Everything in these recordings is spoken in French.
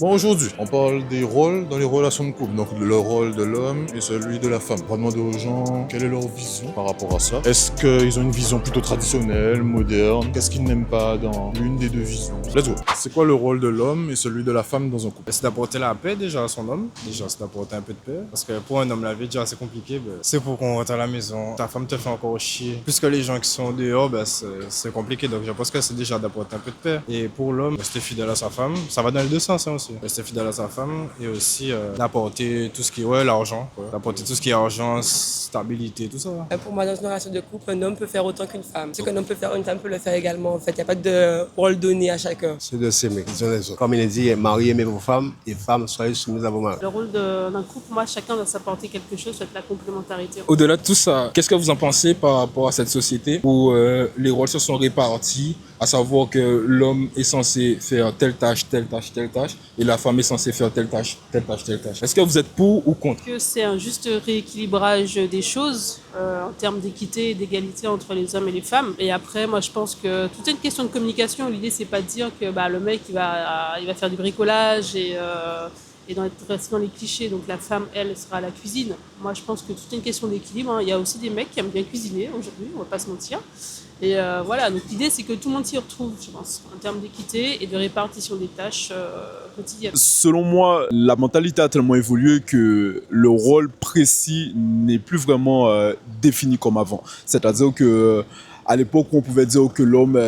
Bon, aujourd'hui, on parle des rôles dans les relations de couple. Donc, le rôle de l'homme et celui de la femme. On va demander aux gens quelle est leur vision par rapport à ça. Est-ce qu'ils ont une vision plutôt traditionnelle, moderne? Qu'est-ce qu'ils n'aiment pas dans l'une des deux visions? Let's go. C'est quoi le rôle de l'homme et celui de la femme dans un couple? C'est d'apporter la paix déjà à son homme. Déjà, c'est d'apporter un peu de paix. Parce que pour un homme, la vie déjà c'est compliqué. C'est pour qu'on rentre à la maison. Ta femme te fait encore chier. Plus que les gens qui sont dehors, c'est compliqué. Donc je pense que c'est déjà d'apporter un peu de paix. Et pour l'homme, rester fidèle à sa femme. Ça va dans les deux sens hein, aussi. Rester fidèle à sa femme et aussi d'apporter tout ce qui est l'argent. D'apporter tout ce qui est argent, stabilité, tout ça. Pour moi, dans une relation de couple, un homme peut faire autant qu'une femme. Ce qu'un homme peut faire, une femme peut le faire également. En fait, il n'y a pas de rôle donné à chacun. C'est de s'aimer. Comme il est dit, mariez aimez vos femmes et femmes, soyez soumises à vos maris. Le rôle d'un couple, moi, chacun doit s'apporter quelque chose, c'est la complémentarité. Au-delà de tout ça, qu'est-ce que vous en pensez par rapport à cette société où les rôles se sont répartis, à savoir que l'homme est censé faire telle tâche, telle tâche, telle tâche, et la femme est censée faire telle tâche, telle tâche, telle tâche. Est-ce que vous êtes pour ou contre? Que c'est un juste rééquilibrage des choses en termes d'équité et d'égalité entre les hommes et les femmes. Et après, moi, je pense que tout est une question de communication. L'idée, c'est pas de dire que le mec, il va faire du bricolage et rester dans les clichés. Donc la femme, elle, sera à la cuisine. Moi, je pense que tout est une question d'équilibre. Il y a aussi des mecs qui aiment bien cuisiner aujourd'hui, on va pas se mentir. Et voilà, donc l'idée, c'est que tout le monde s'y retrouve, je pense, en termes d'équité et de répartition des tâches quotidiennes. Selon moi, la mentalité a tellement évolué que le rôle précis n'est plus vraiment défini comme avant. C'est-à-dire que à l'époque, on pouvait dire que l'homme,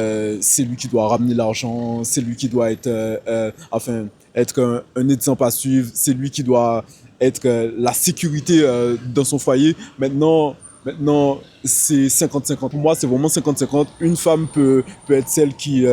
c'est lui qui doit ramener l'argent, c'est lui qui doit être, être un exemple à suivre, c'est lui qui doit être la sécurité dans son foyer. Maintenant, c'est 50-50. Pour moi, c'est vraiment 50-50. Une femme peut être celle qui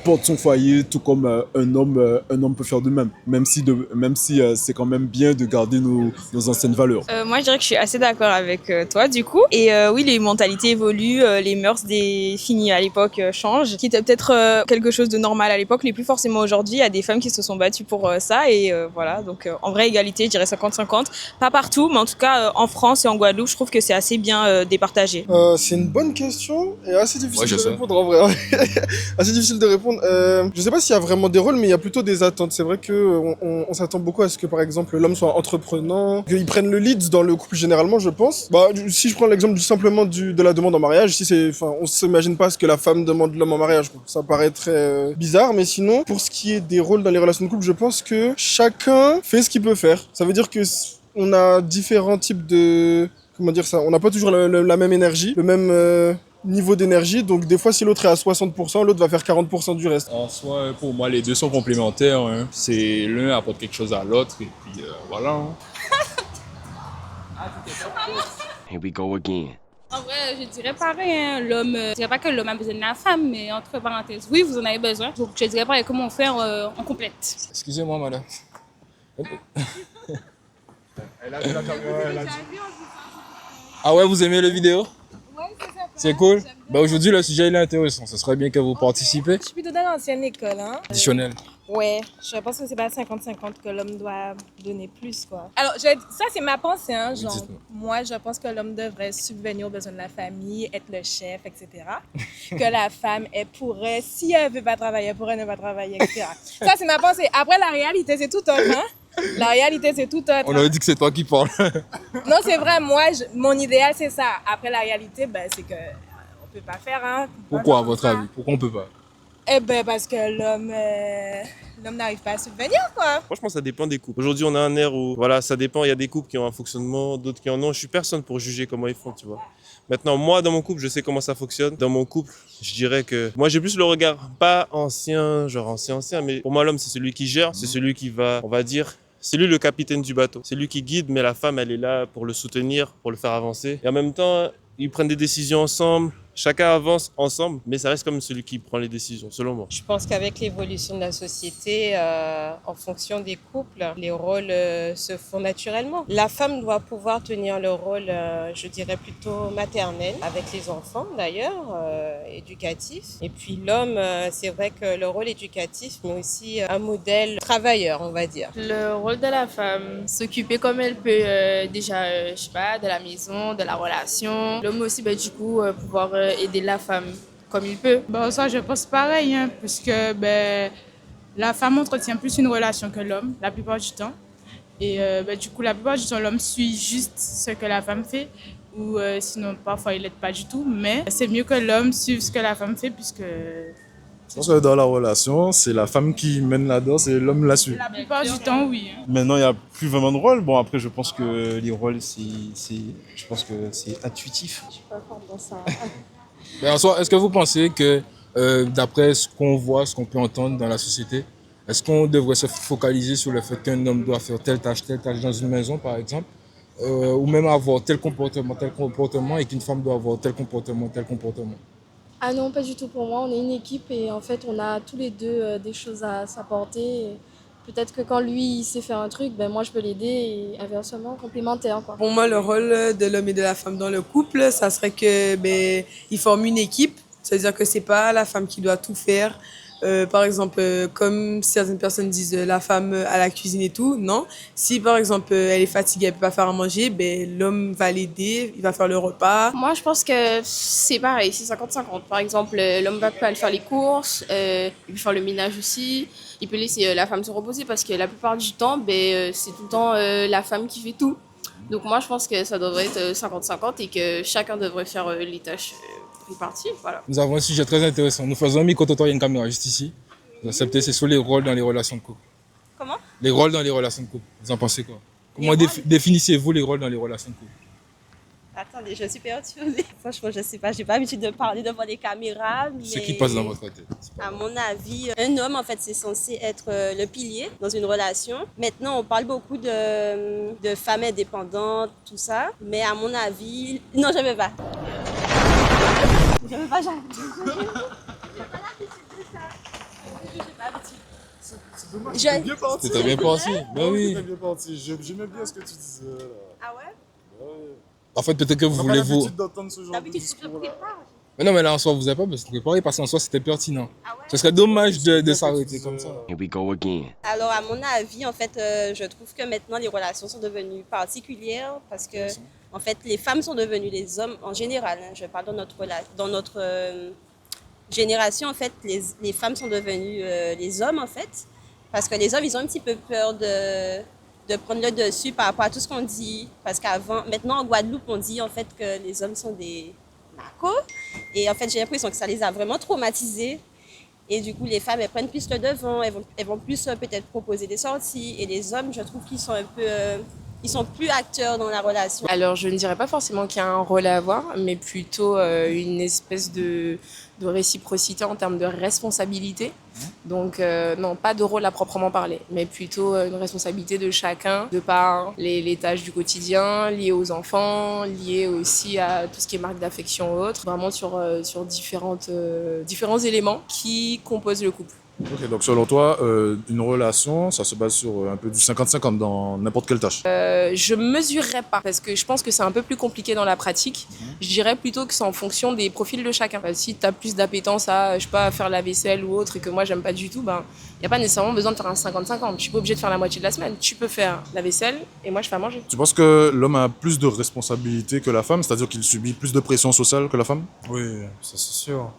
porte son foyer, tout comme un homme peut faire de même. Même si c'est quand même bien de garder nos anciennes valeurs. Moi, je dirais que je suis assez d'accord avec toi, du coup. Et oui, les mentalités évoluent, les mœurs des filles à l'époque changent. Qui était peut-être quelque chose de normal à l'époque, mais plus forcément aujourd'hui. Il y a des femmes qui se sont battues pour ça. Et voilà, donc en vraie égalité, je dirais 50-50. Pas partout, mais en tout cas, en France et en Guadeloupe, je trouve que c'est assez bien départagé. C'est une bonne question et assez difficile de répondre en vrai. Assez difficile de répondre. Je sais pas s'il y a vraiment des rôles, mais il y a plutôt des attentes. C'est vrai que on s'attend beaucoup à ce que, par exemple, l'homme soit entreprenant, qu'il prenne le lead dans le couple généralement, je pense. Si je prends l'exemple simplement de la demande en mariage, on s'imagine pas ce que la femme demande l'homme en mariage, quoi. Ça paraît très bizarre, mais sinon, pour ce qui est des rôles dans les relations de couple, je pense que chacun fait ce qu'il peut faire. Ça veut dire que on a différents types de... Comment dire ça? On n'a pas toujours la même énergie, le même... niveau d'énergie, donc des fois si l'autre est à 60%, l'autre va faire 40% du reste. En soi, pour moi, les deux sont complémentaires, hein. C'est l'un apporte quelque chose à l'autre et puis voilà. Hein. Here we go again. En vrai, je dirais pareil, hein. L'homme, je dirais pas que l'homme a besoin de la femme, mais entre parenthèses, oui, vous en avez besoin. Donc je dirais pareil, comment faire en complète. Excusez-moi, madame. Elle a vu la caméra, elle a dit. Ah ouais, vous aimez les vidéos? C'est cool. Aujourd'hui, le sujet il est intéressant. Ce serait bien que vous participez. Je suis plutôt dans l'ancienne école. Hein. Additionnel. Ouais, je pense que c'est pas 50-50 que l'homme doit donner plus, quoi. Alors, ça, c'est ma pensée, hein. Genre, moi, je pense que l'homme devrait subvenir aux besoins de la famille, être le chef, etc. Que la femme, elle pourrait, si elle veut pas travailler, elle pourrait ne pas travailler, etc. Ça, c'est ma pensée. Après, la réalité, c'est tout autre, hein. La réalité, c'est tout autre. On aurait dit que c'est toi qui parles. Non, c'est vrai, moi, mon idéal, c'est ça. Après, la réalité, c'est que on peut pas faire, hein. Pourquoi, à votre avis? Pourquoi on peut pas? Eh ben, parce que l'homme n'arrive pas à subvenir, quoi. Franchement, ça dépend des couples. Aujourd'hui, on a un air où, voilà, ça dépend. Il y a des couples qui ont un fonctionnement, d'autres qui en ont. Je suis personne pour juger comment ils font, tu vois. Maintenant, moi, dans mon couple, je sais comment ça fonctionne. Dans mon couple, je dirais que moi, j'ai plus le regard, pas ancien, genre ancien, mais pour moi, l'homme, c'est celui qui gère, c'est celui qui va, on va dire, c'est lui le capitaine du bateau. C'est lui qui guide, mais la femme, elle est là pour le soutenir, pour le faire avancer. Et en même temps, ils prennent des décisions ensemble. Chacun avance ensemble, mais ça reste comme celui qui prend les décisions, selon moi. Je pense qu'avec l'évolution de la société, en fonction des couples, les rôles se font naturellement. La femme doit pouvoir tenir le rôle, je dirais plutôt maternel, avec les enfants d'ailleurs, éducatif. Et puis l'homme, c'est vrai que le rôle éducatif, mais aussi un modèle travailleur, on va dire. Le rôle de la femme, s'occuper comme elle peut déjà, je sais pas, de la maison, de la relation. L'homme aussi, du coup, pouvoir aider la femme comme il peut. Ça, je pense pareil, hein, parce que La femme entretient plus une relation que l'homme, la plupart du temps. Et du coup, la plupart du temps, l'homme suit juste ce que la femme fait. Ou sinon, parfois, il n'aide pas du tout. Mais c'est mieux que l'homme suive ce que la femme fait, puisque... Je pense que dans la relation, c'est la femme qui mène la danse et l'homme la suit. La plupart du temps, oui. Maintenant, il n'y a plus vraiment de rôle. Bon, après, je pense que les rôles, je pense que c'est intuitif. Je suis pas forte dans ça. Mais en soi, est-ce que vous pensez que, d'après ce qu'on voit, ce qu'on peut entendre dans la société, est-ce qu'on devrait se focaliser sur le fait qu'un homme doit faire telle tâche dans une maison, par exemple, ou même avoir tel comportement, et qu'une femme doit avoir tel comportement? Ah non, pas du tout pour moi. On est une équipe et en fait, on a tous les deux des choses à s'apporter. Et peut-être que quand lui, il sait faire un truc, ben moi, je peux l'aider et inversement, complémentaire, quoi. Pour moi, le rôle de l'homme et de la femme dans le couple, ça serait que ils forment une équipe. C'est-à-dire que c'est pas la femme qui doit tout faire. Par exemple, comme certaines personnes disent, la femme à la cuisine et tout, non. Si par exemple elle est fatiguée, elle peut pas faire à manger, l'homme va l'aider, il va faire le repas. Moi, je pense que c'est pareil, c'est 50-50. Par exemple, l'homme peut aller faire les courses, il peut faire le ménage aussi, il peut laisser la femme se reposer parce que la plupart du temps, c'est tout le temps la femme qui fait tout. Donc moi, je pense que ça devrait être 50-50 et que chacun devrait faire les tâches réparties. Voilà. Nous avons un sujet très intéressant. Nous faisons un micro-trottoir, il y a une caméra juste ici. Vous acceptez, c'est sur les rôles dans les relations de couple. Comment? Les rôles dans les relations de couple. Vous en pensez quoi? Comment définissez-vous les rôles dans les relations de couple? Attendez, je suis perturbée. Franchement, je sais pas, j'ai pas l'habitude de parler devant des caméras. Mais Ce qui passe dans votre tête. À mon avis, un homme, en fait, c'est censé être le pilier dans une relation. Maintenant, on parle beaucoup de femmes indépendantes, tout ça. Mais à mon avis, non, je ne veux pas. Je ne veux pas, C'est dommage, c'était bien parti. C'était bien parti. Ben oui. C'était bien parti. J'aimais bien ce que tu disais. Là. Ah ouais? Ouais. En fait, peut-être que vous voulez vous... l'habitude d'entendre ce genre de discours-là. Mais non, mais là, en soi, vous n'avez pas besoin de préparer parce qu'en soi, c'était pertinent. Ah ouais? Ce serait dommage de s'arrêter comme ça. Here we go again. Alors, à mon avis, en fait, je trouve que maintenant, les relations sont devenues particulières parce que, en fait, les femmes sont devenues les hommes en général. Hein, je parle dans notre génération, en fait, les femmes sont devenues les hommes, en fait. Parce que les hommes, ils ont un petit peu peur de prendre le dessus par rapport à tout ce qu'on dit. Parce qu'avant, maintenant, en Guadeloupe, on dit, en fait, que les hommes sont des macos. Et en fait, j'ai l'impression que ça les a vraiment traumatisés. Et du coup, les femmes, elles prennent plus le devant, elles vont plus peut-être proposer des sorties. Et les hommes, je trouve qu'ils sont un peu... ils sont plus acteurs dans la relation. Alors, je ne dirais pas forcément qu'il y a un rôle à avoir, mais plutôt une espèce de réciprocité en termes de responsabilité. Donc, non, pas de rôle à proprement parler, mais plutôt une responsabilité de chacun, de par les tâches du quotidien, liées aux enfants, liées aussi à tout ce qui est marque d'affection ou autre, vraiment sur différents éléments qui composent le couple. Ok, donc selon toi, une relation, ça se base sur un peu du 50-50 dans n'importe quelle tâche. Je mesurerais pas parce que je pense que c'est un peu plus compliqué dans la pratique. Je dirais plutôt que c'est en fonction des profils de chacun. Si tu as plus d'appétence à, je sais pas, faire la vaisselle ou autre et que moi j'aime pas du tout, il n'y a pas nécessairement besoin de faire un 50-50. Je suis pas obligée de faire la moitié de la semaine. Tu peux faire la vaisselle et moi je fais à manger. Tu penses que l'homme a plus de responsabilités que la femme, c'est-à-dire qu'il subit plus de pression sociale que la femme? Oui, ça c'est sûr.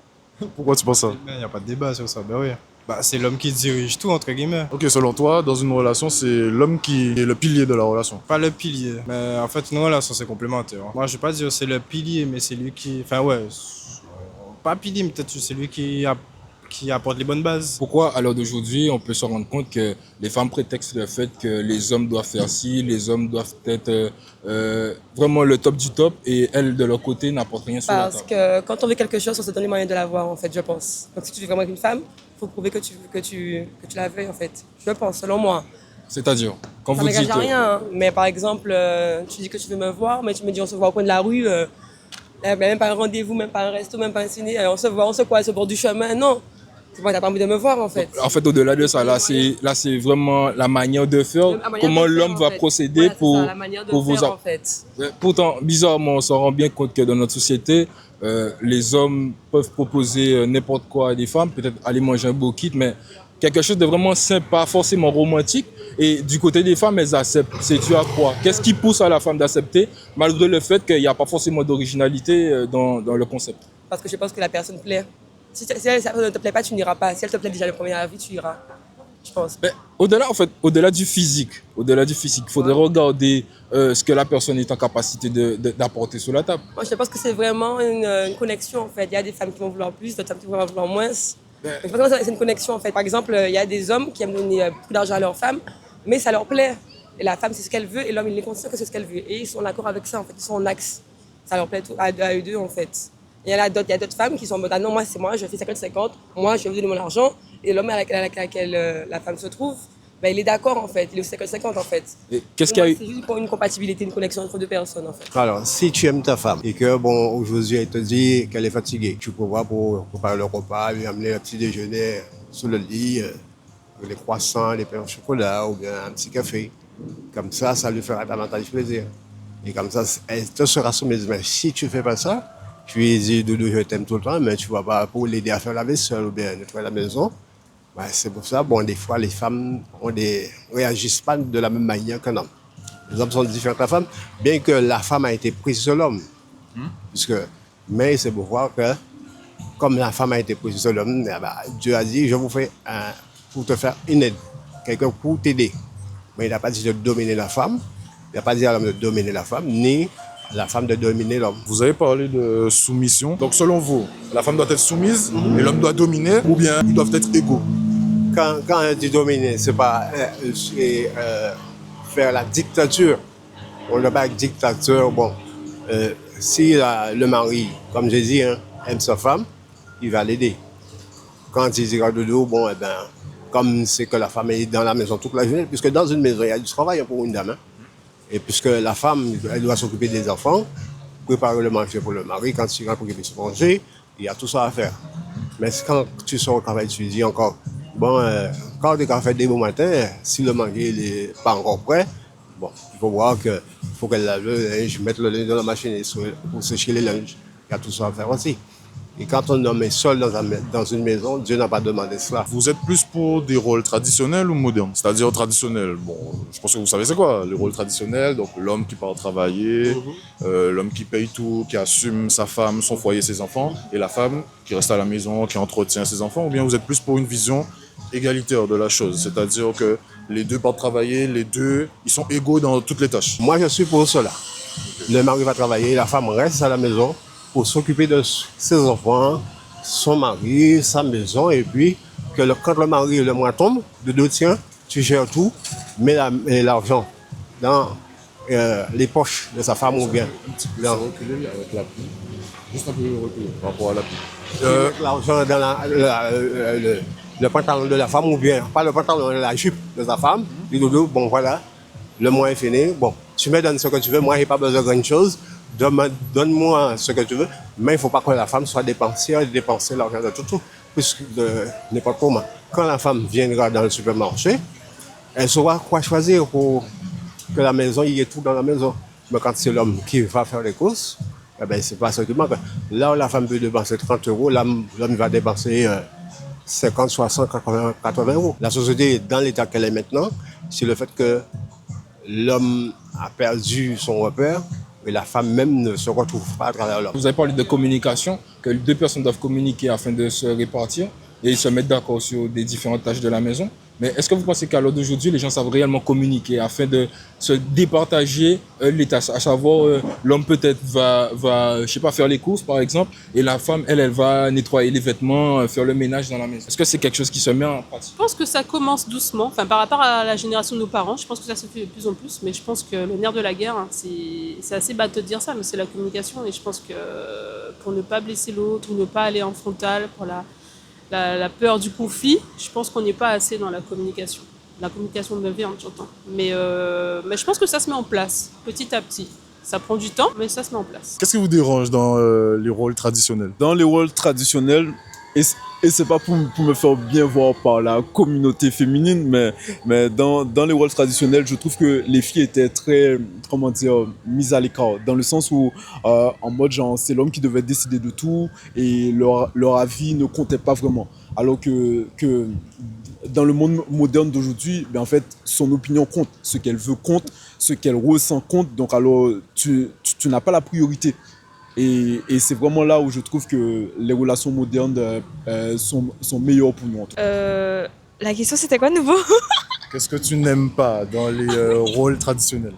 Pourquoi tu penses ça? Il n'y a pas de débat sur ça, ben oui. C'est l'homme qui dirige tout, entre guillemets. Ok, selon toi, dans une relation, c'est l'homme qui est le pilier de la relation? Pas le pilier, mais en fait, une relation, c'est complémentaire. Moi, je vais pas dire c'est le pilier, mais c'est lui qui... Enfin, ouais, pas pilier, mais peut-être c'est lui qui apporte les bonnes bases. Pourquoi, à l'heure d'aujourd'hui, on peut se rendre compte que les femmes prétextent le fait que les hommes doivent faire ci, les hommes doivent être vraiment le top du top, et elles, de leur côté, n'apportent rien sur la table? Parce que quand on veut quelque chose, on se donne les moyens de l'avoir, en fait, je pense. Donc si tu vis vraiment avec une femme, il faut prouver que tu la veuilles, en fait. Je pense, selon moi. C'est-à-dire, quand Ça vous dites... n'engage à rien, mais par exemple, tu dis que tu veux me voir, mais tu me dis on se voit au coin de la rue, même pas un rendez-vous, même pas un resto, même pas un ciné, on se voit, on se croise au bord du chemin, non. Moi, t'as pas envie de me voir, en fait. En fait, au-delà de ça, là, c'est vraiment la manière de faire, comment l'homme va procéder pour vous... En fait. Pourtant, bizarrement, on s'en rend bien compte que dans notre société, les hommes peuvent proposer n'importe quoi à des femmes, peut-être aller manger un beau kit, mais quelque chose de vraiment simple, pas forcément romantique. Et du côté des femmes, elles acceptent. C'est dû à quoi? Qu'est-ce qui pousse à la femme d'accepter, malgré le fait qu'il n'y a pas forcément d'originalité dans le concept? Parce que je pense que la personne plaît. Si la personne ne te plaît pas, tu n'iras pas. Si elle te plaît déjà le premier avis, tu iras. je pense. Mais au-delà du physique, il faudrait regarder ce que la personne est en capacité d'apporter sur la table. Moi, je pense que c'est vraiment une connexion, en fait. Il y a des femmes qui vont vouloir plus, d'autres femmes qui vont vouloir moins. Je pense que c'est une connexion, en fait. Par exemple, il y a des hommes qui aiment donner beaucoup d'argent à leur femme, mais ça leur plaît. Et la femme, c'est ce qu'elle veut, et l'homme, il est conscient que c'est ce qu'elle veut. Et ils sont d'accord avec ça, en fait. Ils sont en axe. Ça leur plaît à eux deux, en fait. Il y a d'autres femmes qui sont en mode, ah non, moi, c'est moi, je fais 50-50, moi, je vais vous donner mon argent. Et l'homme avec laquelle la femme se trouve, ben, il est d'accord, en fait. Il est aussi 50-50, en fait. Qu'est-ce qu'il y a eu? C'est juste pour une compatibilité, une connexion entre deux personnes, en fait. Alors, si tu aimes ta femme et que, bon, aujourd'hui, elle te dit qu'elle est fatiguée, tu peux voir pour préparer le repas, lui amener un petit déjeuner sous le lit, les croissants, les pains au chocolat ou bien un petit café. Comme ça lui fera davantage plaisir. Et comme ça, elle te sera soumise. Mais si tu ne fais pas ça, tu lui dis, Doudou, je t'aime tout le temps, mais tu ne vas pas pour l'aider à faire la vaisselle ou bien nettoyer la maison. Ouais, c'est pour ça, bon, des fois, les femmes réagissent pas de la même manière qu'un homme. Les hommes sont différents de la femme, bien que la femme a été prise sur l'homme. Mais c'est pour voir que, comme la femme a été prise sur l'homme, Dieu a dit, je vous fais pour te faire une aide, quelqu'un pour t'aider. Mais il n'a pas dit de dominer la femme, il n'a pas dit à l'homme de dominer la femme, ni à la femme de dominer l'homme. Vous avez parlé de soumission. Donc selon vous, la femme doit être soumise et l'homme doit dominer, ou bien ils doivent être égaux? Quand on dit dominer, c'est pas faire la dictature. On ne pas dictature. Bon, si le mari, comme j'ai dit, aime sa femme, il va l'aider. Quand il dira de dos, bon, comme c'est que la femme est dans la maison toute la journée, puisque dans une maison, il y a du travail pour une dame. Et puisque la femme, elle doit s'occuper des enfants, préparer le manger pour le mari, quand il rentre pour qu'il puisse manger, il y a tout ça à faire. Mais quand tu sors au travail, tu dis encore, bon, quand tu as fait des beaux matins, si le manger n'est pas encore prêt, bon, il faut voir qu'il faut qu'elle lave le linge, mette le linge dans la machine pour sécher les linges. Il y a tout ça à faire aussi. Et quand un homme est seul dans une maison, Dieu n'a pas demandé cela. Vous êtes plus pour des rôles traditionnels ou modernes? C'est-à-dire traditionnels, bon, je pense que vous savez c'est quoi, les rôles traditionnels, donc l'homme qui part travailler, l'homme qui paye tout, qui assume sa femme, son foyer, ses enfants, et la femme qui reste à la maison, qui entretient ses enfants, ou bien vous êtes plus pour une vision égalitaire de la chose, c'est-à-dire que les deux partent travailler, les deux, ils sont égaux dans toutes les tâches? Moi, je suis pour cela. Le mari va travailler, la femme reste à la maison pour s'occuper de ses enfants, son mari, sa maison, et puis quand le mari, le mois tombe, de deux tiens, tu gères tout, mets l'argent dans les poches de sa femme ou bien. Un petit peu reculer avec la pluie, juste un peu reculer par rapport à la pluie. L'argent dans le pantalon de la femme ou bien, pas le pantalon, la jupe de sa femme, du dodo, bon voilà, le mois est fini, bon, tu me donnes ce que tu veux, moi j'ai pas besoin de grande chose. Donne-moi ce que tu veux, mais il ne faut pas que la femme soit dépensière et dépenser l'argent de tout, puisque de n'importe comment. Quand la femme viendra dans le supermarché, elle saura quoi choisir pour que la maison, il y ait tout dans la maison. Mais quand c'est l'homme qui va faire les courses, eh ben, c'est pas ce qui manque. Là où la femme peut dépenser 30 euros, l'homme va dépenser 50, 60, 80 euros. La société, dans l'état qu'elle est maintenant, c'est le fait que l'homme a perdu son repère, et la femme même ne se retrouve pas à travers l'homme. Vous avez parlé de communication, que deux personnes doivent communiquer afin de se répartir et se mettre d'accord sur des différentes tâches de la maison. Mais est-ce que vous pensez qu'à l'heure d'aujourd'hui, les gens savent réellement communiquer afin de se départager les tâches? À savoir, l'homme peut-être va, je sais pas, faire les courses par exemple, et la femme, elle va nettoyer les vêtements, faire le ménage dans la maison. Est-ce que c'est quelque chose qui se met en pratique? Je pense que ça commence doucement. Enfin, par rapport à la génération de nos parents, je pense que ça se fait de plus en plus. Mais je pense que le nerf de la guerre, hein, c'est assez bas de te dire ça, mais c'est la communication. Et je pense que pour ne pas blesser l'autre ou ne pas aller en frontal, pour la peur du conflit, je pense qu'on n'est pas assez dans la communication. La communication de viande, j'entends. Mais je pense que ça se met en place, petit à petit. Ça prend du temps, mais ça se met en place. Qu'est-ce qui vous dérange dans les rôles traditionnels? Dans les rôles traditionnels, et c'est pas pour me faire bien voir par la communauté féminine, mais dans les rôles traditionnels, je trouve que les filles étaient très, comment dire, mises à l'écart, dans le sens où, en mode genre, c'est l'homme qui devait décider de tout et leur avis ne comptait pas vraiment. Alors que dans le monde moderne d'aujourd'hui, ben en fait, son opinion compte, ce qu'elle veut compte, ce qu'elle ressent compte, donc alors tu n'as pas la priorité. Et c'est vraiment là où je trouve que les relations modernes sont meilleures pour nous. En tout cas. La question, c'était quoi de nouveau? Qu'est-ce que tu n'aimes pas dans les rôles traditionnels?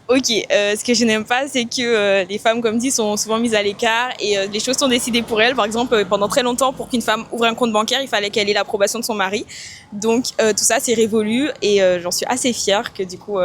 Ok, ce que je n'aime pas, c'est que les femmes, comme dit, sont souvent mises à l'écart et les choses sont décidées pour elles. Par exemple, pendant très longtemps, pour qu'une femme ouvre un compte bancaire, il fallait qu'elle ait l'approbation de son mari. Donc tout ça, c'est révolu et j'en suis assez fière que du coup,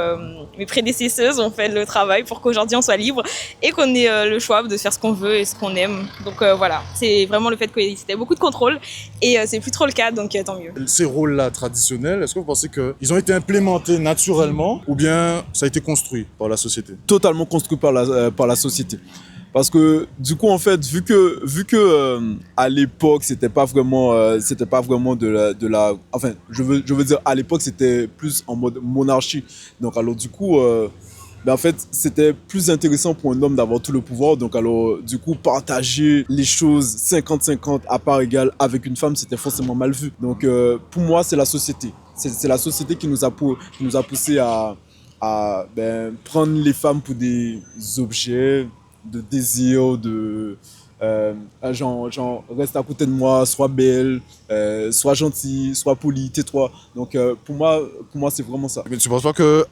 mes prédécesseuses ont fait le travail pour qu'aujourd'hui on soit libre et qu'on ait le choix de faire ce qu'on veut et ce qu'on aime. Donc voilà, c'est vraiment le fait que c'était beaucoup de contrôle et c'est plus trop le cas, donc tant mieux. Ces rôles-là traditionnels, est-ce que vous pensez qu'ils ont été implémentés naturellement ou bien ça a été construit par la société? Totalement construit par la société. Parce que du coup, en fait, vu que à l'époque, c'était pas vraiment de la enfin, je veux dire, à l'époque, c'était plus en mode monarchie. Donc alors du coup, en fait, c'était plus intéressant pour un homme d'avoir tout le pouvoir. Donc alors, du coup, partager les choses 50-50 à part égale avec une femme, c'était forcément mal vu. Donc pour moi, c'est la société. C'est la société qui nous a poussé à prendre les femmes pour des objets de désir, genre reste à côté de moi, sois belle, sois gentille, sois polie, tais-toi. Donc pour moi c'est vraiment ça. Mais tu penses pas que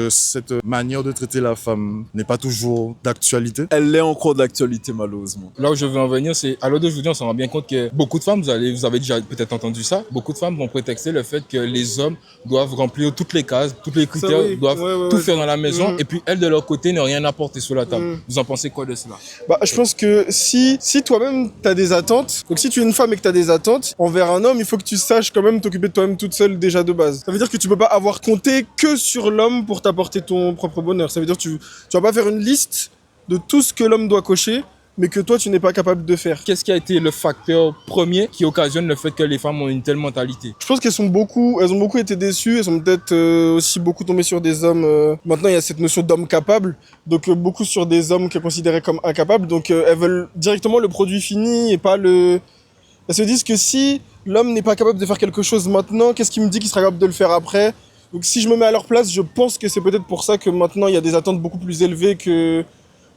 cette manière de traiter la femme n'est pas toujours d'actualité? Elle est encore d'actualité malheureusement. Là où je veux en venir, c'est à l'heure d'aujourd'hui, on s'en rend bien compte que beaucoup de femmes, vous avez déjà peut-être entendu ça, beaucoup de femmes vont prétexter le fait que les hommes doivent remplir toutes les cases, tous les critères, oui. doivent tout faire dans la maison et puis elles de leur côté ne rien apporter sur la table. Vous en pensez quoi de cela? Je pense que si toi-même t'as des attentes, donc si tu es une femme et que t'as des attentes envers un homme, il faut que tu saches quand même t'occuper de toi-même toute seule déjà de base. Ça veut dire que tu peux pas avoir compté que sur l'homme pour t'apporter ton propre bonheur. Ça veut dire que tu vas pas faire une liste de tout ce que l'homme doit cocher, mais que toi tu n'es pas capable de faire. Qu'est-ce qui a été le facteur premier qui occasionne le fait que les femmes ont une telle mentalité? Je pense qu'elles ont beaucoup été déçues, elles sont peut-être aussi beaucoup tombées sur des hommes. Maintenant il y a cette notion d'homme capable, donc beaucoup sur des hommes qu'elles considéraient comme incapables, donc elles veulent directement le produit fini et pas le... Elles se disent que si l'homme n'est pas capable de faire quelque chose maintenant, qu'est-ce qui me dit qu'il sera capable de le faire après? Donc si je me mets à leur place, je pense que c'est peut-être pour ça que maintenant il y a des attentes beaucoup plus élevées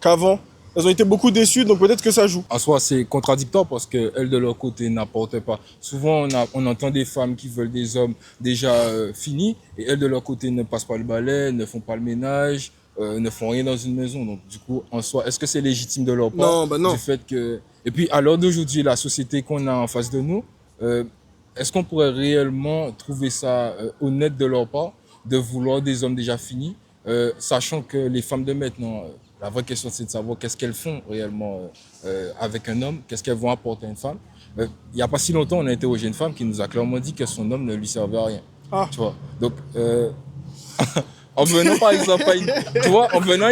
qu'avant. Elles ont été beaucoup déçues, donc peut-être que ça joue. En soi, c'est contradictoire parce qu'elles, de leur côté, n'apportent pas. Souvent, on entend des femmes qui veulent des hommes déjà finis, et elles, de leur côté, ne passent pas le balai, ne font pas le ménage, ne font rien dans une maison. Donc, du coup, en soi, est-ce que c'est légitime de leur part? Non. Du fait que... Et puis, à l'heure d'aujourd'hui, la société qu'on a en face de nous, est-ce qu'on pourrait réellement trouver ça honnête de leur part, de vouloir des hommes déjà finis, sachant que les femmes de maintenant... La vraie question, c'est de savoir qu'est-ce qu'elles font réellement avec un homme, qu'est-ce qu'elles vont apporter à une femme. Il n'y a pas si longtemps, on a interrogé une femme qui nous a clairement dit que son homme ne lui servait à rien. Ah. Tu vois. Donc, en venant par exemple à une, tu vois, en venant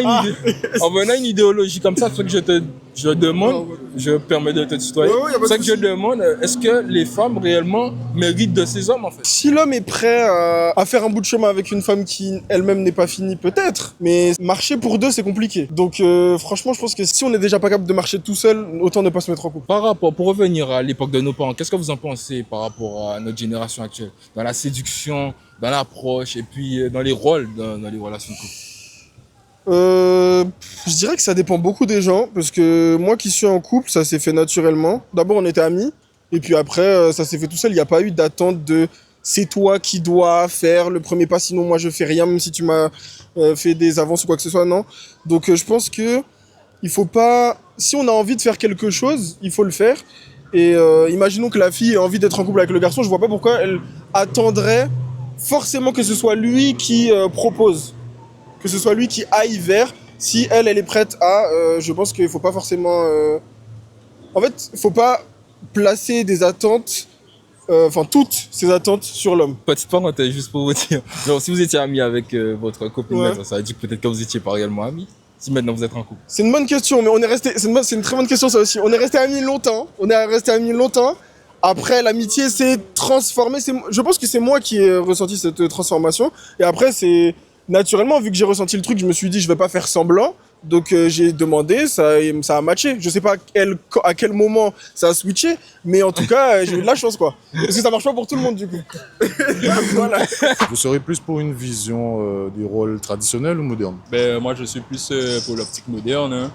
à une idéologie comme ça, c'est ce que je demande, je permets de te tutoyer, c'est que je demande, est-ce que les femmes réellement méritent de ces hommes en fait? Si l'homme est prêt à faire un bout de chemin avec une femme qui elle-même n'est pas finie, peut-être, mais marcher pour deux c'est compliqué. Donc franchement je pense que si on n'est déjà pas capable de marcher tout seul, autant ne pas se mettre en couple. Par rapport, pour revenir à l'époque de nos parents, qu'est-ce que vous en pensez par rapport à notre génération actuelle? Dans la séduction, dans l'approche et puis dans les rôles, dans les relations de couple? Je dirais que ça dépend beaucoup des gens, parce que moi qui suis en couple, ça s'est fait naturellement. D'abord on était amis, et puis après ça s'est fait tout seul. Il n'y a pas eu d'attente de c'est toi qui dois faire le premier pas, sinon moi je fais rien, même si tu m'as fait des avances ou quoi que ce soit, non. Donc je pense que il faut pas... Si on a envie de faire quelque chose, il faut le faire. Et imaginons que la fille ait envie d'être en couple avec le garçon, je vois pas pourquoi elle attendrait forcément que ce soit lui qui propose, que ce soit lui qui aille vers, si elle est prête à... je pense qu'il faut pas forcément... En fait, il faut pas placer des attentes, toutes ces attentes sur l'homme. Petite parenthèse, juste pour vous dire, genre, si vous étiez ami avec votre copine, ça veut dire peut-être que vous étiez pas réellement amis, si maintenant vous êtes en couple. C'est une bonne question, mais on est resté... C'est une très bonne question ça aussi. On est resté amis longtemps, Après, l'amitié s'est transformée. Je pense que c'est moi qui ai ressenti cette transformation. Et après, c'est naturellement, vu que j'ai ressenti le truc, je me suis dit, je vais pas faire semblant. Donc, j'ai demandé, ça a matché. Je sais pas à quel moment ça a switché, mais en tout cas, j'ai eu de la chance, quoi. Parce que ça marche pas pour tout le monde, du coup. Voilà. Vous serez plus pour une vision du rôle traditionnel ou moderne? Moi, je suis plus pour l'optique moderne. Hein.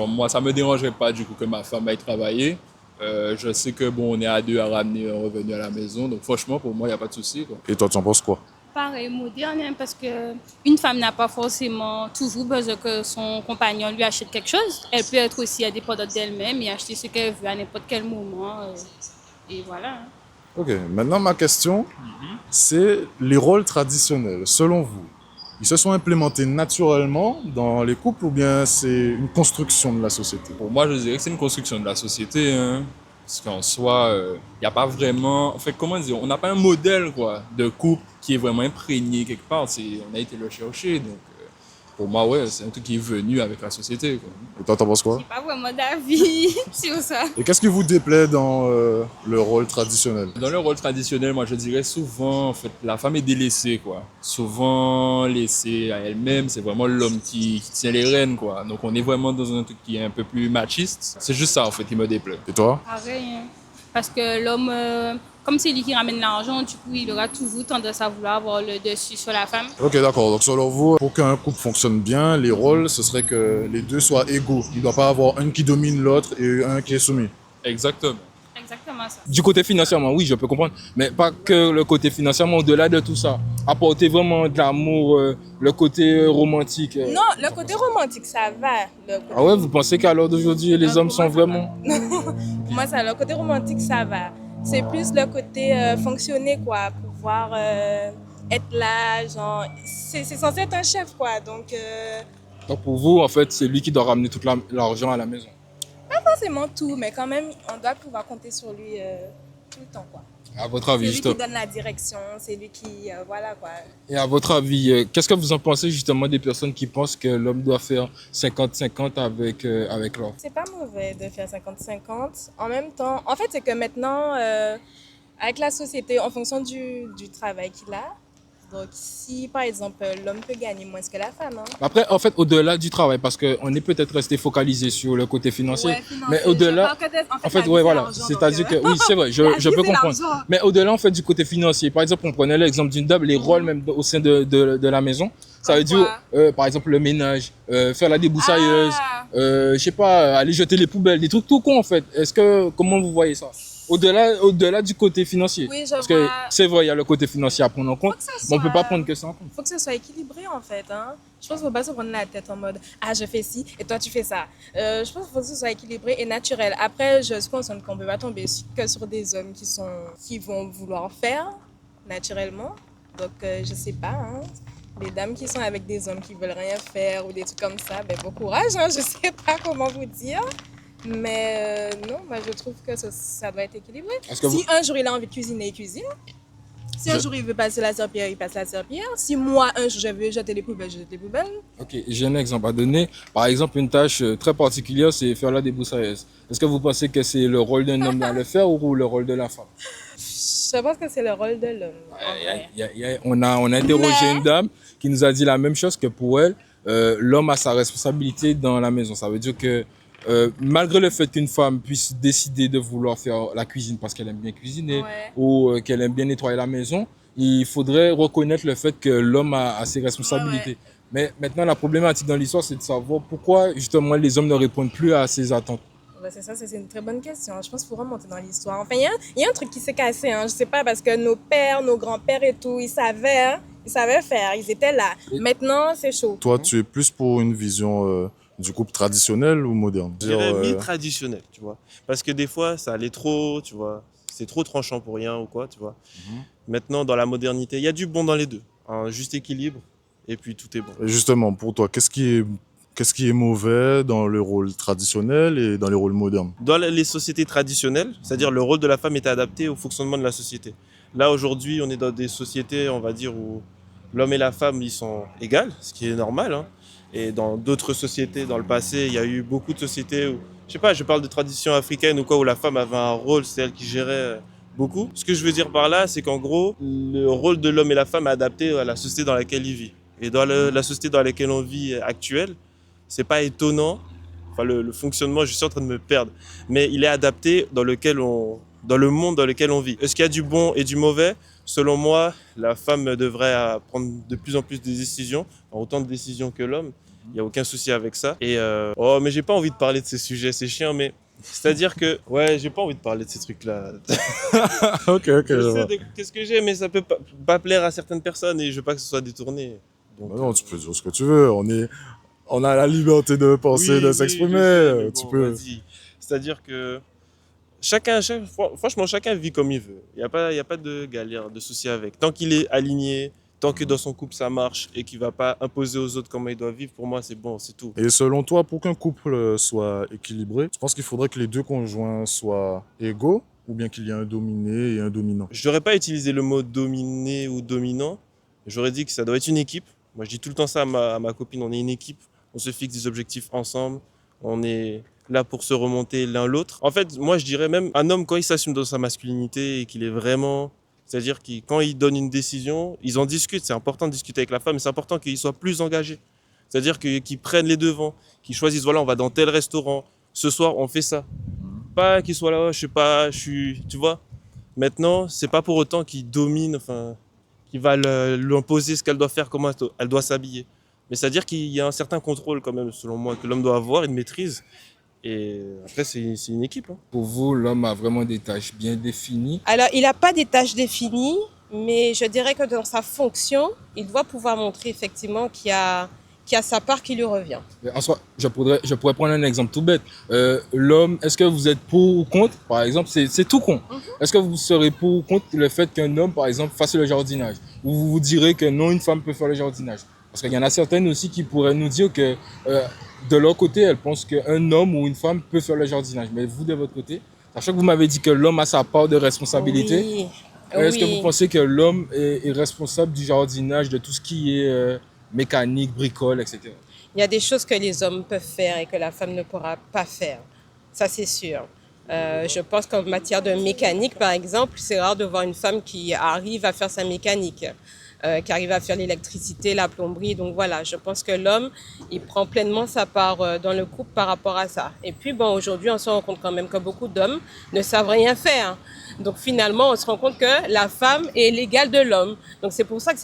Moi, ça me dérangerait pas, du coup, que ma femme aille travailler. Je sais que bon, on est à deux à ramener un revenu à la maison. Donc franchement, pour moi, il n'y a pas de souci, quoi. Et toi, tu en penses quoi? Pareil, moderne, hein, parce que une femme n'a pas forcément toujours besoin que son compagnon lui achète quelque chose. Elle peut être aussi indépendante d'elle-même et acheter ce qu'elle veut à n'importe quel moment. Et voilà. Hein. Ok, maintenant ma question, c'est les rôles traditionnels, selon vous, ils se sont implémentés naturellement dans les couples ou bien c'est une construction de la société? Pour moi, je dirais que c'est une construction de la société, hein. Parce qu'en soi, il n'y a pas vraiment... En fait, comment dire? On n'a pas un modèle, quoi, de couple qui est vraiment imprégné quelque part. On a été le chercher, donc... Pour moi, ouais, c'est un truc qui est venu avec la société, quoi. Et toi, t'en penses quoi? J'ai pas vraiment d'avis sur ça. Et qu'est-ce qui vous déplaît dans le rôle traditionnel? Dans le rôle traditionnel, moi, je dirais souvent, en fait, la femme est délaissée, quoi. Souvent laissée à elle-même, c'est vraiment l'homme qui tient les rênes, quoi. Donc, on est vraiment dans un truc qui est un peu plus machiste. C'est juste ça, en fait, qui me déplaît. Et toi? Pareil, hein. Parce que l'homme, comme c'est lui qui ramène l'argent, du coup, il aura toujours tendance à vouloir avoir le dessus sur la femme. Ok, d'accord. Donc, selon vous, pour qu'un couple fonctionne bien, les rôles, ce serait que les deux soient égaux. Il ne doit pas avoir un qui domine l'autre et un qui est soumis. Exactement. Exactement ça. Du côté financièrement, oui, je peux comprendre. Mais pas que le côté financièrement, au-delà de tout ça. Apporter vraiment de l'amour, le côté romantique. Non, le côté romantique, ça va. Ah ouais, vous pensez qu'à l'heure d'aujourd'hui, les hommes sont vraiment... Pour moi, ça, le côté romantique, ça va. C'est plus le côté fonctionner, quoi. Pouvoir être là, genre... C'est censé être un chef, quoi. Donc pour vous, en fait, c'est lui qui doit ramener tout l'argent à la maison. pas forcément tout, mais quand même, on doit pouvoir compter sur lui tout le temps, quoi. À votre avis, c'est lui justement. qui donne la direction, c'est lui qui... voilà, quoi. Et à votre avis, qu'est-ce que vous en pensez justement des personnes qui pensent que l'homme doit faire 50-50 avec l'homme? C'est pas mauvais de faire 50-50. En même temps, en fait, c'est que maintenant, avec la société, en fonction du travail qu'il a, donc si par exemple l'homme peut gagner moins que la femme. Hein. Après, en fait, au-delà du travail, parce qu'on est peut-être resté focalisé sur le côté financier, Ouais, mais au-delà, en fait, ouais, voilà, c'est-à-dire que, oui, c'est vrai, je peux comprendre. Mais au-delà, en fait, du côté financier, par exemple, on prenait l'exemple d'une dame, les rôles même au sein de la maison, ça veut dire, par exemple, le ménage, faire la débroussailleuse, je sais pas, aller jeter les poubelles, des trucs tout con, en fait. Comment vous voyez ça? Au-delà du côté financier. Oui, parce que c'est vrai, il y a le côté financier à prendre en compte, mais on ne peut pas prendre que ça en compte. Il faut que ce soit équilibré en fait. Hein. Je pense qu'il ne faut pas se prendre la tête en mode « Ah, je fais ci et toi tu fais ça ». Je pense qu'il faut que ce soit équilibré et naturel. Après, je suis consciente qu'on ne peut pas tomber que sur des hommes qui vont vouloir faire naturellement. Donc, je ne sais pas. Hein. Les dames qui sont avec des hommes qui ne veulent rien faire ou des trucs comme ça, ben, bon courage. Hein. Je ne sais pas comment vous dire. Mais non, moi je trouve que ça doit être équilibré. Si un jour il a envie de cuisiner, il cuisine. Si un jour il veut passer la serpillière, il passe la serpillière. Si moi un jour je veux jeter les poubelles, je jette les poubelles. Ok, j'ai un exemple à donner. Par exemple, une tâche très particulière, c'est faire la débroussailleuse. Est-ce que vous pensez que c'est le rôle d'un homme à le faire ou le rôle de la femme? Je pense que c'est le rôle de l'homme. On a interrogé une dame qui nous a dit la même chose, que pour elle, l'homme a sa responsabilité dans la maison. Ça veut dire que malgré le fait qu'une femme puisse décider de vouloir faire la cuisine parce qu'elle aime bien cuisiner ou qu'elle aime bien nettoyer la maison, il faudrait reconnaître le fait que l'homme a ses responsabilités. Mais maintenant, la problématique dans l'histoire, c'est de savoir pourquoi justement les hommes ne répondent plus à ces attentes. C'est ça, c'est une très bonne question. Je pense qu'il faut remonter dans l'histoire. Enfin, il y a un truc qui s'est cassé. Hein. Je sais pas, parce que nos pères, nos grands-pères et tout, ils savaient faire, ils étaient là. Maintenant, c'est chaud. Toi, tu es plus pour une vision du couple traditionnel ou moderne? Je dirais mi-traditionnel, tu vois. Parce que des fois, ça allait trop, tu vois. C'est trop tranchant pour rien ou quoi, tu vois. Maintenant, dans la modernité, il y a du bon dans les deux. Un juste équilibre, et puis tout est bon. Et justement, pour toi, qu'est-ce qui est mauvais dans le rôle traditionnel et dans les rôles modernes? Dans les sociétés traditionnelles, c'est-à-dire le rôle de la femme est adapté au fonctionnement de la société. Là, aujourd'hui, on est dans des sociétés, on va dire, où l'homme et la femme, ils sont égaux, ce qui est normal, hein. Et dans d'autres sociétés, dans le passé, il y a eu beaucoup de sociétés où, je sais pas, je parle de traditions africaines ou quoi, où la femme avait un rôle, c'est elle qui gérait beaucoup. Ce que je veux dire par là, c'est qu'en gros, le rôle de l'homme et la femme est adapté à la société dans laquelle il vit. Et dans la société dans laquelle on vit actuelle, c'est pas étonnant. Enfin, le fonctionnement, je suis en train de me perdre. Mais il est adapté dans le monde dans lequel on vit. Est-ce qu'il y a du bon et du mauvais? Selon moi, la femme devrait prendre de plus en plus de décisions, autant de décisions que l'homme. Il n'y a aucun souci avec ça. Et mais j'ai pas envie de parler de ces sujets, c'est chiant, mais C'est-à-dire que, ouais, j'ai pas envie de parler de ces trucs-là. Ok, je vois. Qu'est-ce que j'ai, mais ça peut pas plaire à certaines personnes et je veux pas que ce soit détourné. Donc, Non, tu peux dire ce que tu veux. On a la liberté de penser, oui, de oui, s'exprimer. je sais, mais Tu bon, peux. vas-y. C'est-à-dire que franchement, chacun vit comme il veut. Il y a pas de galère, de souci avec. Tant qu'il est aligné, tant que dans son couple ça marche et qu'il va pas imposer aux autres comment il doit vivre, pour moi c'est bon, c'est tout. Et selon toi, pour qu'un couple soit équilibré, tu penses qu'il faudrait que les deux conjoints soient égaux ou bien qu'il y ait un dominé et un dominant? Je n'aurais pas utilisé le mot dominé ou dominant. J'aurais dit que ça doit être une équipe. Moi, je dis tout le temps ça à ma copine. On est une équipe. On se fixe des objectifs ensemble. On est là pour se remonter l'un l'autre. En fait, moi, je dirais même un homme, quand il s'assume dans sa masculinité et qu'il est vraiment... C'est-à-dire que quand il donne une décision, ils en discutent. C'est important de discuter avec la femme, mais c'est important qu'il soit plus engagé. C'est-à-dire qu'ils prennent les devants, qu'ils choisissent, voilà, on va dans tel restaurant. Ce soir, on fait ça. Pas qu'il soit là, je sais pas, tu vois. Maintenant, c'est pas pour autant qu'il domine, enfin, qu'il va lui imposer ce qu'elle doit faire, comment elle doit s'habiller. Mais c'est-à-dire qu'il y a un certain contrôle quand même, selon moi, que l'homme doit avoir, une maîtrise. Et après, c'est une équipe. Hein. Pour vous, l'homme a vraiment des tâches bien définies? Alors, il n'a pas des tâches définies, mais je dirais que dans sa fonction, il doit pouvoir montrer effectivement qu'il y a sa part qui lui revient. En soi, je pourrais prendre un exemple tout bête. L'homme, est-ce que vous êtes pour ou contre? Par exemple, c'est tout con. Est-ce que vous serez pour ou contre le fait qu'un homme, par exemple, fasse le jardinage? Ou vous vous direz que non, une femme peut faire le jardinage? Parce qu'il y en a certaines aussi qui pourraient nous dire que de leur côté, elles pensent qu'un homme ou une femme peut faire le jardinage. Mais vous, de votre côté, sachant que vous m'avez dit que l'homme a sa part de responsabilité, Oui. est-ce que vous pensez que l'homme est responsable du jardinage, de tout ce qui est mécanique, bricole, etc.? Il y a des choses que les hommes peuvent faire et que la femme ne pourra pas faire. Ça, c'est sûr. Je pense qu'en matière de mécanique, par exemple, c'est rare de voir une femme qui arrive à faire sa mécanique, qui arrive à faire l'électricité, la plomberie. Donc voilà, je pense que l'homme, il prend pleinement sa part dans le couple par rapport à ça. Et puis, bon, aujourd'hui, on se rend compte quand même que beaucoup d'hommes ne savent rien faire. Donc finalement, on se rend compte que la femme est l'égale de l'homme. Donc c'est pour ça que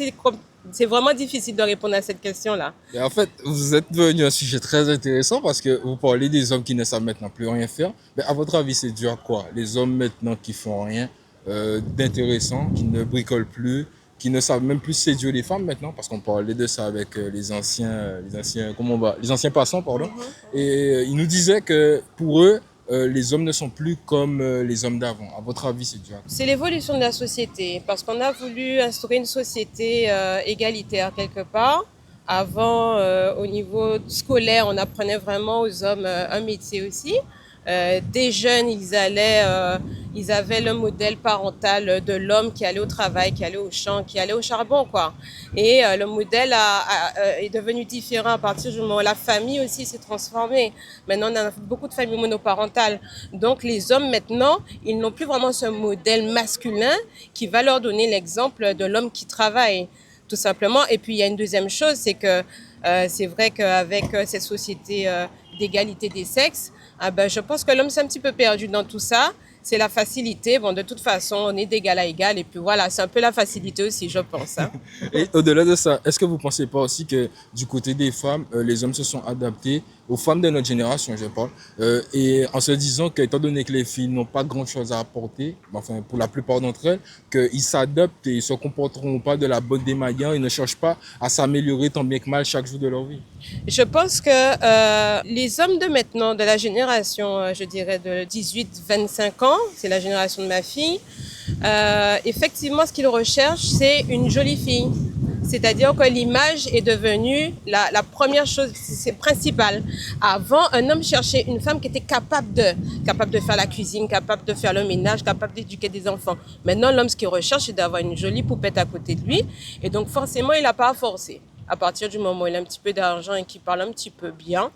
c'est vraiment difficile de répondre à cette question-là. Et en fait, vous êtes venu à un sujet très intéressant parce que vous parlez des hommes qui ne savent maintenant plus rien faire. Mais à votre avis, c'est dû à quoi? Les hommes maintenant qui font rien d'intéressant, qui ne bricolent plus, qui ne savent même plus séduire les femmes maintenant, parce qu'on parlait de ça avec les anciens passants, pardon. Et ils nous disaient que pour eux, les hommes ne sont plus comme les hommes d'avant. À votre avis, c'est dû à quoi? C'est l'évolution de la société, parce qu'on a voulu instaurer une société égalitaire quelque part. Avant, au niveau scolaire, on apprenait vraiment aux hommes un métier aussi. Des jeunes, ils avaient le modèle parental de l'homme qui allait au travail, qui allait au champ, qui allait au charbon, quoi. Et le modèle est devenu différent à partir du moment où la famille aussi s'est transformée. Maintenant, on a beaucoup de familles monoparentales. Donc, les hommes, maintenant, ils n'ont plus vraiment ce modèle masculin qui va leur donner l'exemple de l'homme qui travaille, tout simplement. Et puis, il y a une deuxième chose, c'est que c'est vrai qu'avec cette société d'égalité des sexes, je pense que l'homme s'est un petit peu perdu dans tout ça. C'est la facilité. Bon, de toute façon, on est d'égal à égal. Et puis voilà, c'est un peu la facilité aussi, je pense. Hein. Et au-delà de ça, est-ce que vous ne pensez pas aussi que du côté des femmes, les hommes se sont adaptés aux femmes de notre génération, je parle, et en se disant qu'étant donné que les filles n'ont pas grand-chose à apporter, enfin pour la plupart d'entre elles, qu'ils s'adaptent et ils ne se comporteront pas de la bonne des manières, ils ne cherchent pas à s'améliorer tant bien que mal chaque jour de leur vie? Je pense que les hommes de maintenant, de la génération, je dirais de 18-25 ans, c'est la génération de ma fille, effectivement, ce qu'ils recherchent, c'est une jolie fille. C'est-à-dire que l'image est devenue la première chose, c'est principal. Avant, un homme cherchait une femme qui était capable de faire la cuisine, capable de faire le ménage, capable d'éduquer des enfants. Maintenant, l'homme, ce qu'il recherche, c'est d'avoir une jolie poupette à côté de lui. Et donc, forcément, il n'a pas à forcer. À partir du moment où il a un petit peu d'argent et qu'il parle un petit peu bien,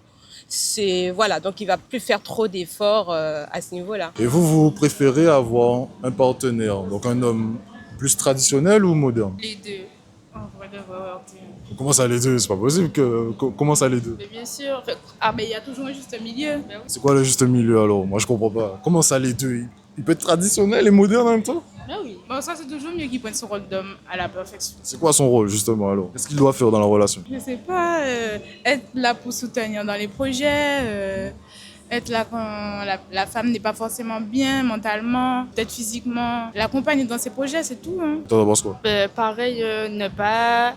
voilà, donc il va plus faire trop d'efforts à ce niveau-là. Et vous préférez avoir un partenaire, donc un homme plus traditionnel ou moderne? Les deux. En vrai de vrai. Comment ça les deux? C'est pas possible que... Comment ça les deux? Mais bien sûr. Mais il y a toujours un juste milieu. C'est quoi le juste milieu alors? Moi je comprends pas. Comment ça les deux? Il peut être traditionnel et moderne en même temps? Ah oui. Bon, ça c'est toujours mieux qu'il prenne son rôle d'homme à la perfection. C'est quoi son rôle justement alors? Qu'est-ce qu'il doit faire dans la relation? Je sais pas, être là pour soutenir dans les projets, Être là quand la femme n'est pas forcément bien mentalement, peut-être physiquement. L'accompagner dans ses projets, c'est tout. Hein. T'en penses quoi? Pareil, ne pas,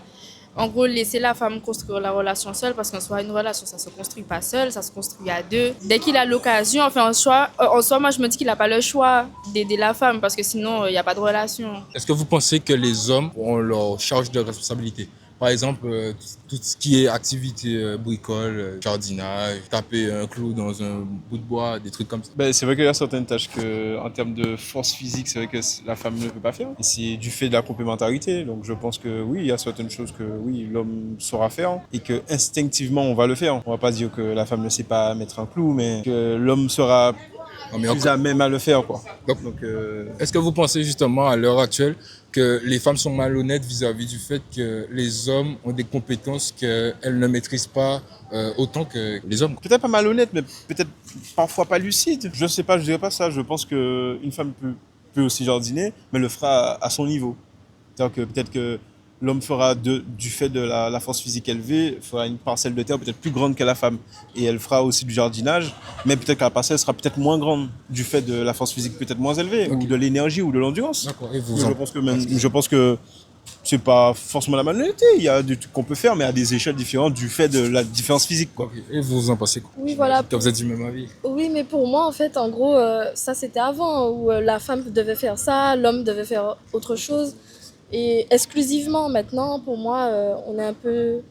en gros, laisser la femme construire la relation seule, parce qu'en soi, une relation, ça se construit pas seule, ça se construit à deux. Dès qu'il a l'occasion, enfin, en soi, moi, je me dis qu'il n'a pas le choix d'aider la femme, parce que sinon, il n'y a pas de relation. Est-ce que vous pensez que les hommes ont leur charge de responsabilité? Par exemple, tout ce qui est activité bricole, jardinage, taper un clou dans un bout de bois, des trucs comme ça. Ben, c'est vrai qu'il y a certaines tâches en termes de force physique, c'est vrai que la femme ne peut pas faire. Et c'est du fait de la complémentarité. Donc je pense que oui, il y a certaines choses que oui, l'homme saura faire et que instinctivement on va le faire. On va pas dire que la femme ne sait pas mettre un clou, mais que l'homme sera plus à même à le faire, quoi. Donc, est-ce que vous pensez justement à l'heure actuelle que les femmes sont malhonnêtes vis-à-vis du fait que les hommes ont des compétences qu'elles ne maîtrisent pas autant que les hommes? Peut-être pas malhonnête, mais peut-être parfois pas lucide. Je sais pas, je dirais pas ça. Je pense qu'une femme peut aussi jardiner, mais le fera à son niveau. C'est-à-dire que peut-être que l'homme fera, du fait de la force physique élevée, fera une parcelle de terre peut-être plus grande que la femme. Et elle fera aussi du jardinage, mais peut-être que la parcelle sera peut-être moins grande du fait de la force physique peut-être moins élevée, ou de l'énergie, ou de l'endurance. Je pense que c'est pas forcément la malhonnêteté. Il y a des trucs qu'on peut faire, mais à des échelles différentes du fait de la différence physique, quoi. Et vous en pensez quoi? Oui, voilà. Vous êtes du même avis? Oui, mais pour moi, en fait, en gros, ça c'était avant, où la femme devait faire ça, l'homme devait faire autre chose. Et exclusivement maintenant, pour moi, on est un peu...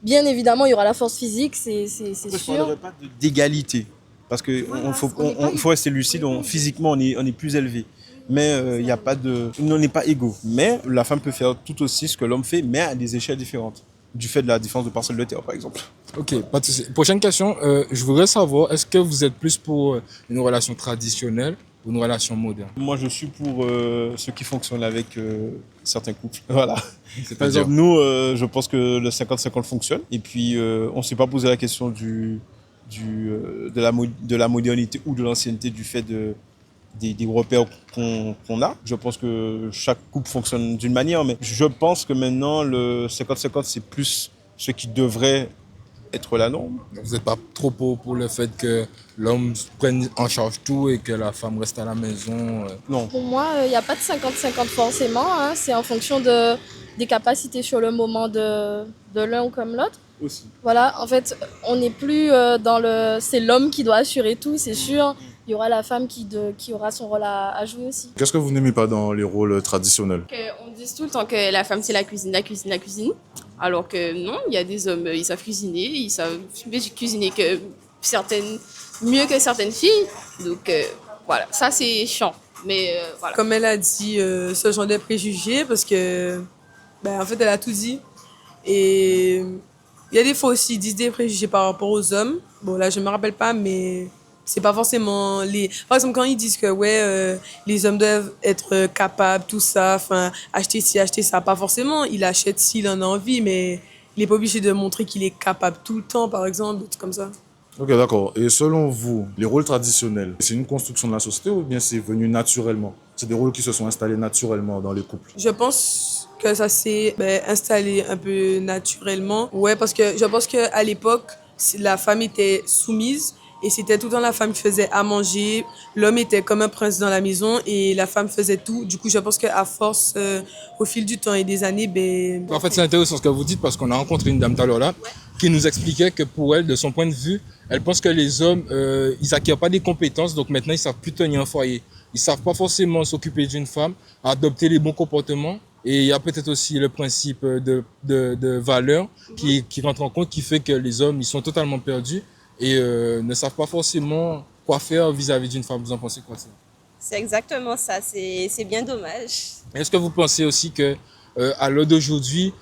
Bien évidemment, il y aura la force physique, c'est sûr. Je ne parlerai pas d'égalité, parce qu'il faut rester lucide, physiquement on est plus élevé. Mais il n'y a pas de... On n'est pas égaux. Mais la femme peut faire tout aussi ce que l'homme fait, mais à des échelles différentes. Du fait de la différence de parcelle de terre, par exemple. Ok, pas de souci. Prochaine question, je voudrais savoir, est-ce que vous êtes plus pour une relation traditionnelle ou une relation moderne? Moi, je suis pour ceux qui fonctionnent avec certains couples. Voilà. C'est Par exemple, nous, je pense que le 50-50 fonctionne. Et puis, on ne s'est pas posé la question de la modernité ou de l'ancienneté du fait des repères qu'on a. Je pense que chaque couple fonctionne d'une manière, mais je pense que maintenant, le 50-50, c'est plus ce qui devrait être la norme. Vous n'êtes pas trop pour le fait que l'homme prenne en charge tout et que la femme reste à la maison? Non. Pour moi, il n'y a pas de 50-50 forcément. Hein. C'est en fonction des capacités sur le moment de l'un ou comme l'autre. Aussi. Voilà, en fait, on n'est plus dans le... C'est l'homme qui doit assurer tout, c'est sûr. Il y aura la femme qui aura son rôle à jouer aussi. Qu'est-ce que vous n'aimez pas dans les rôles traditionnels? On dit tout le temps que la femme c'est la cuisine, la cuisine, la cuisine. Alors que non, il y a des hommes, ils savent cuisiner, ils savent cuisiner mieux que certaines filles. Donc voilà, ça c'est chiant. Mais voilà. Comme elle a dit, ce genre de préjugés, parce que, en fait, elle a tout dit. Et il y a des fois aussi, ils disent des préjugés par rapport aux hommes. Bon, là, je me rappelle pas, mais c'est pas forcément les... Par exemple, quand ils disent que, les hommes doivent être capables, tout ça, enfin, acheter ci, acheter ça, pas forcément. Il achète s'il en a envie, mais il est pas obligé de montrer qu'il est capable tout le temps, par exemple, des trucs comme ça. Ok, d'accord. Et selon vous, les rôles traditionnels, c'est une construction de la société ou bien c'est venu naturellement? C'est des rôles qui se sont installés naturellement dans les couples? Je pense que ça s'est installé un peu naturellement. Ouais, parce que je pense qu'à l'époque, la femme était soumise et c'était tout le temps la femme qui faisait à manger. L'homme était comme un prince dans la maison et la femme faisait tout. Du coup, je pense qu'à force, au fil du temps et des années, En fait, c'est intéressant ce que vous dites parce qu'on a rencontré une dame tout à l'heure là qui nous expliquait que pour elle, de son point de vue, elle pense que les hommes, ils n'acquièrent pas des compétences, donc maintenant ils savent plus tenir un foyer. Ils savent pas forcément s'occuper d'une femme, adopter les bons comportements. Et il y a peut-être aussi le principe de valeur qui rentre en compte, qui fait que les hommes, ils sont totalement perdus et ne savent pas forcément quoi faire vis-à-vis d'une femme. Vous en pensez quoi de ça? C'est exactement ça, c'est bien dommage. Est-ce que vous pensez aussi que à l'heure d'aujourd'hui,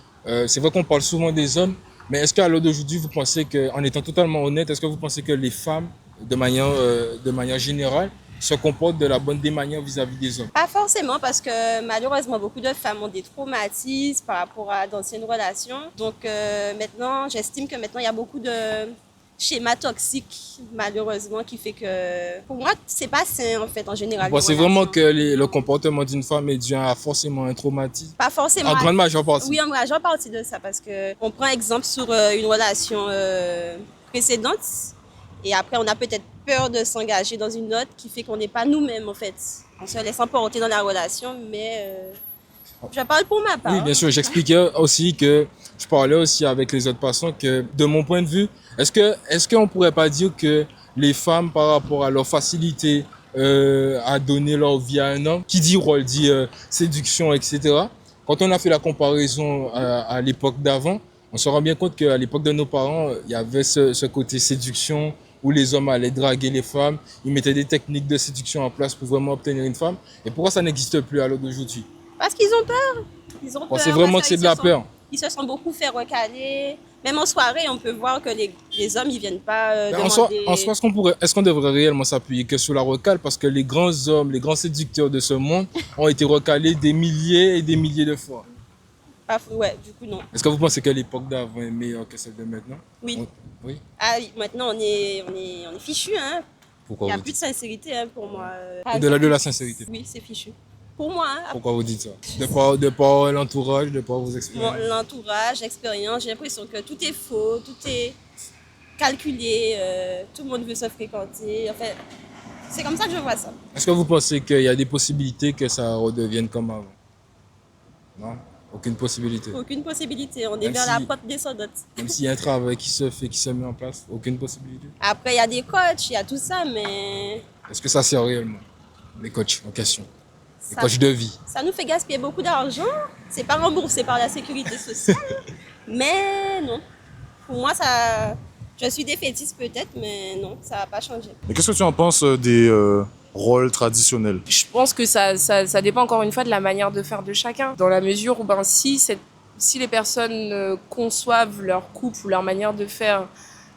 c'est vrai qu'on parle souvent des hommes, mais est-ce qu'à l'heure d'aujourd'hui, vous pensez qu'en étant totalement honnête, est-ce que vous pensez que les femmes, de manière générale, se comportent de la bonne des manières vis-à-vis des hommes? Pas forcément, parce que malheureusement, beaucoup de femmes ont des traumatismes par rapport à d'anciennes relations. Donc maintenant, j'estime que maintenant, il y a beaucoup de schémas toxiques, malheureusement, qui fait que... Pour moi, c'est pas sain, en fait, en général. C'est vraiment que le comportement d'une femme est dû à forcément un traumatisme? Pas forcément. En grande majeure partie? Oui, en majeure partie de ça, parce que on prend exemple sur une relation précédente. Et après, on a peut-être peur de s'engager dans une autre qui fait qu'on n'est pas nous-mêmes, en fait. On se laisse emporter dans la relation, mais je parle pour ma part. Oui, bien sûr, j'expliquais aussi que je parlais aussi avec les autres patients que, de mon point de vue, est-ce qu'on pourrait pas dire que les femmes, par rapport à leur facilité à donner leur vie à un homme, qui dit rôle, dit séduction, etc., quand on a fait la comparaison à l'époque d'avant, on se rend bien compte qu'à l'époque de nos parents, il y avait ce côté séduction où les hommes allaient draguer les femmes, ils mettaient des techniques de séduction en place pour vraiment obtenir une femme. Et pourquoi ça n'existe plus à l'heure d'aujourd'hui? Parce qu'ils ont peur. Ils ont peur. C'est vraiment que c'est de la peur. Ils se sont beaucoup fait recaler. Même en soirée, on peut voir que les hommes, ils viennent pas demander... En soi, est-ce qu'on devrait réellement s'appuyer que sur la recale? Parce que les grands hommes, les grands séducteurs de ce monde ont été recalés des milliers et des milliers de fois. Ouais, du coup, non. Est-ce que vous pensez que l'époque d'avant est meilleure que celle de maintenant? Oui. Oui. Ah oui, maintenant, on est fichu, hein. Pourquoi Il n'y a vous plus de sincérité, hein, pour moi. Au-delà de la sincérité? Oui, c'est fichu. Pour moi, hein. Pourquoi vous dites ça? De par l'entourage, de par vos expériences? Bon, l'entourage, l'expérience, j'ai l'impression que tout est faux, tout est calculé, tout le monde veut se fréquenter. En fait, c'est comme ça que je vois ça. Est-ce que vous pensez qu'il y a des possibilités que ça redevienne comme avant? Non? Aucune possibilité? Aucune possibilité, on est Même vers si- la porte descendante. Même s'il y a un travail qui se fait, qui se met en place, aucune possibilité? Après, il y a des coachs, il y a tout ça, mais Est-ce que ça sert réellement, les coachs en question? Les Ça- coachs de vie? ça nous fait gaspiller beaucoup d'argent. C'est pas remboursé par la sécurité sociale, mais non. Pour moi, ça, je suis défaitiste peut-être, mais non, ça va pas changer. Et qu'est-ce que tu en penses des rôles traditionnels? Je pense que ça dépend encore une fois de la manière de faire de chacun. Dans la mesure où ben, si les personnes conçoivent leur couple ou leur manière de faire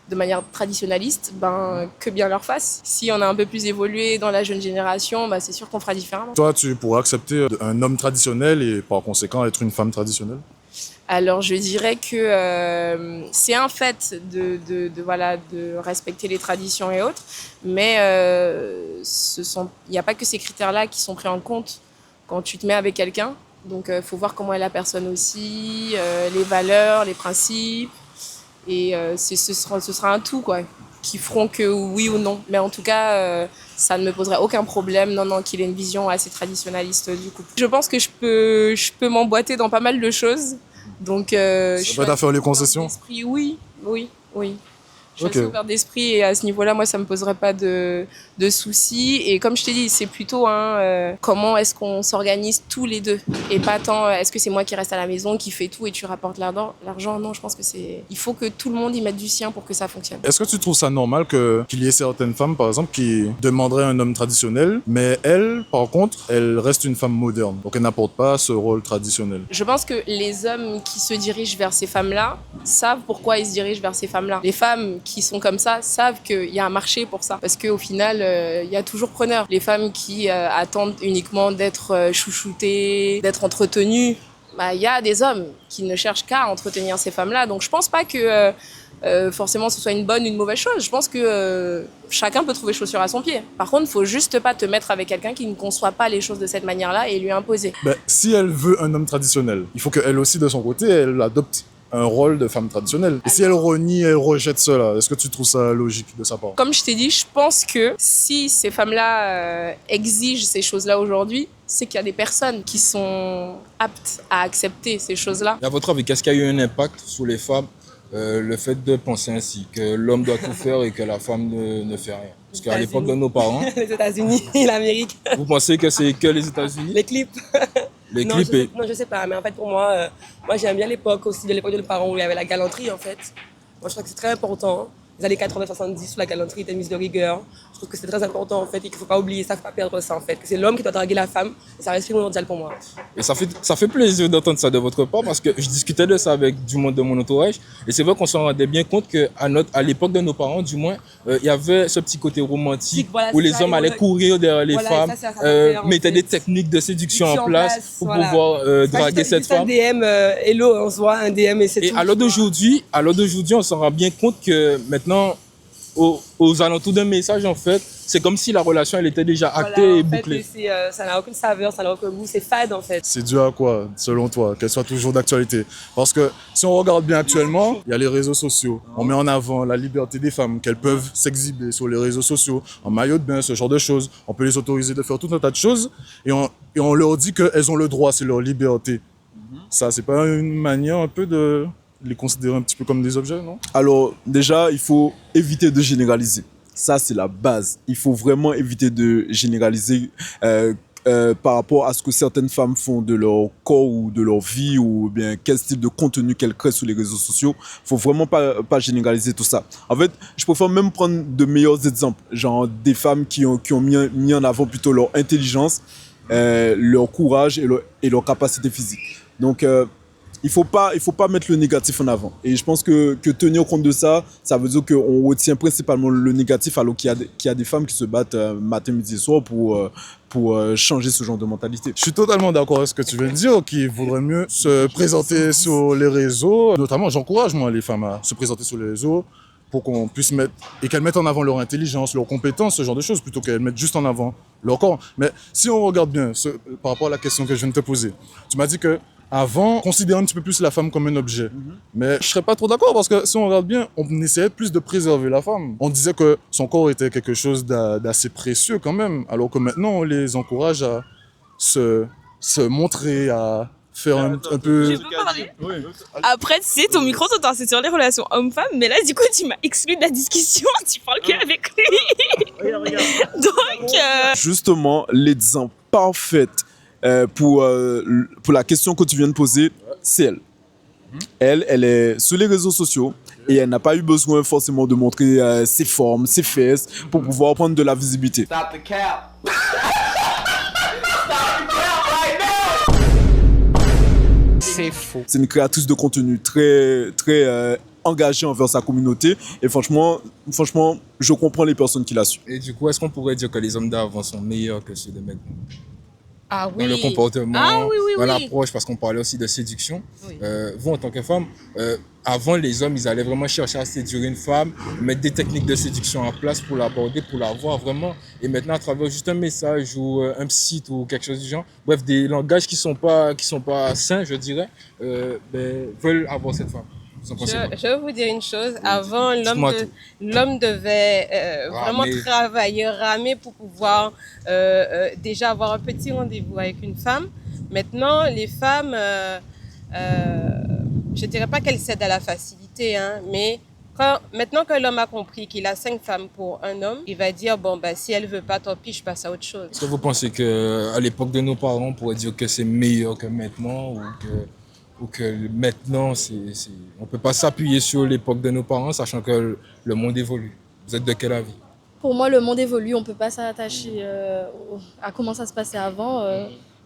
de manière traditionnaliste, ben, que bien leur fasse. Si on a un peu plus évolué dans la jeune génération, ben, c'est sûr qu'on fera différemment. Toi, tu pourrais accepter un homme traditionnel et par conséquent être une femme traditionnelle? Alors je dirais que c'est un fait de respecter les traditions et autres, mais il n'y a pas que ces critères-là qui sont pris en compte quand tu te mets avec quelqu'un. Donc il faut voir comment est la personne aussi, les valeurs, les principes, et ce sera un tout quoi, qui feront que oui ou non. Mais en tout cas, ça ne me poserait aucun problème, non, qu'il ait une vision assez traditionnaliste du couple. Je pense que je peux m'emboîter dans pas mal de choses. Donc, je Ça peut faire les concessions? Oui. Je suis Ok. assez ouverte d'esprit et à ce niveau-là, moi, ça me poserait pas de soucis. Et comme je t'ai dit, c'est plutôt comment est-ce qu'on s'organise tous les deux et pas tant est-ce que c'est moi qui reste à la maison, qui fait tout et tu rapportes l'argent. Non, je pense que il faut que tout le monde y mette du sien pour que ça fonctionne. Est-ce que tu trouves ça normal qu'il y ait certaines femmes, par exemple, qui demanderaient un homme traditionnel, mais elle, par contre, elle reste une femme moderne, donc elle n'apporte pas ce rôle traditionnel? Je pense que les hommes qui se dirigent vers ces femmes-là savent pourquoi ils se dirigent vers ces femmes-là. Les femmes qui sont comme ça savent qu'il y a un marché pour ça. Parce qu'au final, il y a toujours preneur. Les femmes qui attendent uniquement d'être chouchoutées, d'être entretenues, bah, il y a des hommes qui ne cherchent qu'à entretenir ces femmes-là. Donc je pense pas que forcément ce soit une bonne ou une mauvaise chose. Je pense que chacun peut trouver chaussure à son pied. Par contre, il faut juste pas te mettre avec quelqu'un qui ne conçoit pas les choses de cette manière-là et lui imposer. Ben, si elle veut un homme traditionnel, il faut qu'elle aussi, de son côté, elle adopte un rôle de femme traditionnelle. Et si elle renie, elle rejette cela, est-ce que tu trouves ça logique de sa part? Comme je t'ai dit, je pense que si ces femmes-là exigent ces choses-là aujourd'hui, c'est qu'il y a des personnes qui sont aptes à accepter ces choses-là. Et à votre avis, qu'est-ce qui a eu un impact sur les femmes, le fait de penser ainsi, que l'homme doit tout faire et que la femme ne fait rien? Parce qu'à l'époque de nos parents... Les États-Unis et l'Amérique. Vous pensez que c'est que les États-Unis? Les clips. Les non, clips et... Non, je sais pas, mais en fait, pour moi, j'aime bien l'époque aussi, de l'époque de nos parents où il y avait la galanterie, en fait. Moi, je trouve que c'est très important. Les années 80-70, où la galanterie était mise de rigueur. Je trouve que c'est très important, en fait, et qu'il ne faut pas oublier ça, il ne faut pas perdre ça, en fait. Que c'est l'homme qui doit draguer la femme, et ça reste primordial pour moi. Et ça fait plaisir d'entendre ça de votre part parce que je discutais de ça avec du monde de mon entourage et c'est vrai qu'on s'en rendait bien compte qu'à l'époque de nos parents, du moins, il y avait ce petit côté romantique Voilà, où c'est les ça, hommes allaient courir derrière les voilà, femmes, ça faire, en mettaient fait. des techniques de séduction en place pour voilà. pouvoir draguer cette Juste un femme. DM, hello, on se voit, un DM et c'est tout. Et à l'heure d'aujourd'hui, on s'en rend bien compte que maintenant, aux alentours d'un message, en fait, c'est comme si la relation, elle était déjà actée Voilà, et en fait, bouclée. ça n'a aucune saveur, ça n'a aucun goût, c'est fade en fait. C'est dû à quoi, selon toi, qu'elle soit toujours d'actualité? Parce que si on regarde bien actuellement, il y a les réseaux sociaux. On met en avant la liberté des femmes, qu'elles peuvent s'exhiber sur les réseaux sociaux, en maillot de bain, ce genre de choses. On peut les autoriser de faire tout un tas de choses et on leur dit qu'elles ont le droit, c'est leur liberté. Ça, c'est pas une manière un peu de les considérer un petit peu comme des objets, non? Alors, déjà, il faut éviter de généraliser. Ça, c'est la base. Il faut vraiment éviter de généraliser par rapport à ce que certaines femmes font de leur corps ou de leur vie ou bien quel style de contenu qu'elles créent sur les réseaux sociaux. Il faut vraiment pas généraliser tout ça. En fait, je préfère même prendre de meilleurs exemples, genre des femmes qui ont mis en avant plutôt leur intelligence, leur courage et leur capacité physique. Donc, il faut pas mettre le négatif en avant. Et je pense que tenir compte de ça, ça veut dire qu'on retient principalement le négatif alors qu'il y a des femmes qui se battent matin, midi et soir pour changer ce genre de mentalité. Je suis totalement d'accord avec ce que tu viens de dire, qu'il vaudrait mieux se présenter sur les réseaux. Notamment, j'encourage moi les femmes à se présenter sur les réseaux pour qu'on puisse mettre, et qu'elles mettent en avant leur intelligence, leurs compétences, ce genre de choses, plutôt qu'elles mettent juste en avant leur corps. Mais si on regarde bien, par rapport à la question que je viens de te poser, tu m'as dit que avant, on considérait un petit peu plus la femme comme un objet. Mais je serais pas trop d'accord parce que si on regarde bien, on essayait plus de préserver la femme. On disait que son corps était quelque chose d'assez précieux quand même, alors que maintenant on les encourage à se montrer, à faire un peu... Je peux parler? Après, tu sais, ton micro, c'est sur les relations hommes-femmes, mais là, du coup, tu m'as exclu de la discussion, tu parles qu'avec lui. Donc... Justement, l'exemple parfait pour la question que tu viens de poser, c'est elle. Elle est sur les réseaux sociaux et elle n'a pas eu besoin forcément de montrer ses formes, ses fesses pour pouvoir prendre de la visibilité. Stop the cap. C'est faux. C'est une créatrice de contenu très engagée envers sa communauté et franchement, je comprends les personnes qui la suivent. Et du coup, est-ce qu'on pourrait dire que les hommes d'avant sont meilleurs que ceux de maintenant? Ah oui. Dans le comportement, oui, dans l'approche, parce qu'on parlait aussi de séduction. Oui. Vous, en tant que femme, avant, les hommes, ils allaient vraiment chercher à séduire une femme, mettre des techniques de séduction en place pour l'aborder, pour la voir vraiment. Et maintenant, à travers juste un message ou un site ou quelque chose du genre, bref, des langages qui sont pas sains, je dirais, veulent avoir cette femme. Je vais vous dire une chose. Avant, l'homme devait vraiment travailler, ramer pour pouvoir déjà avoir un petit rendez-vous avec une femme. Maintenant, les femmes, je ne dirais pas qu'elles cèdent à la facilité, hein, mais maintenant que l'homme a compris qu'il a 5 femmes pour un homme, il va dire, bon, bah, si elle ne veut pas, tant pis, je passe à autre chose. Est-ce que vous pensez qu'à l'époque de nos parents, on pourrait dire que c'est meilleur que maintenant ou que maintenant, on ne peut pas s'appuyer sur l'époque de nos parents, sachant que le monde évolue? Vous êtes de quel avis? Pour moi, le monde évolue, on ne peut pas s'attacher à comment ça se passait avant.